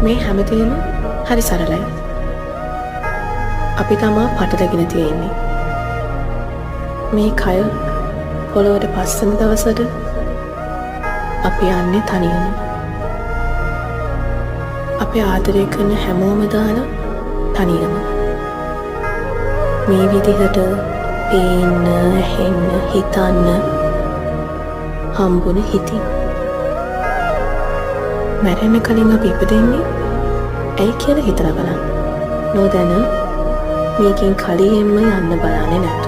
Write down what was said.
මේ හැමදේම හරි සරලයි. අපි තමා පටලගෙන තියෙන්නේ. මේ කය පොළොවට පස්සන දවසට අපි යන්නේ තනියම. අපි ආදරය කරන හැමෝම දාලා තනියම. මේ විදිහට පේන්න, ඇහෙන්න, හිතන්න හම්බුන හිතින්. මැරෙන්න කලින් අපි ඉපදෙන්නේ ඇයි කියලා හිතලා බලන්න. නොදැන මේකෙන් කලියෙන්ම යන්න බලන්නේ නැතු.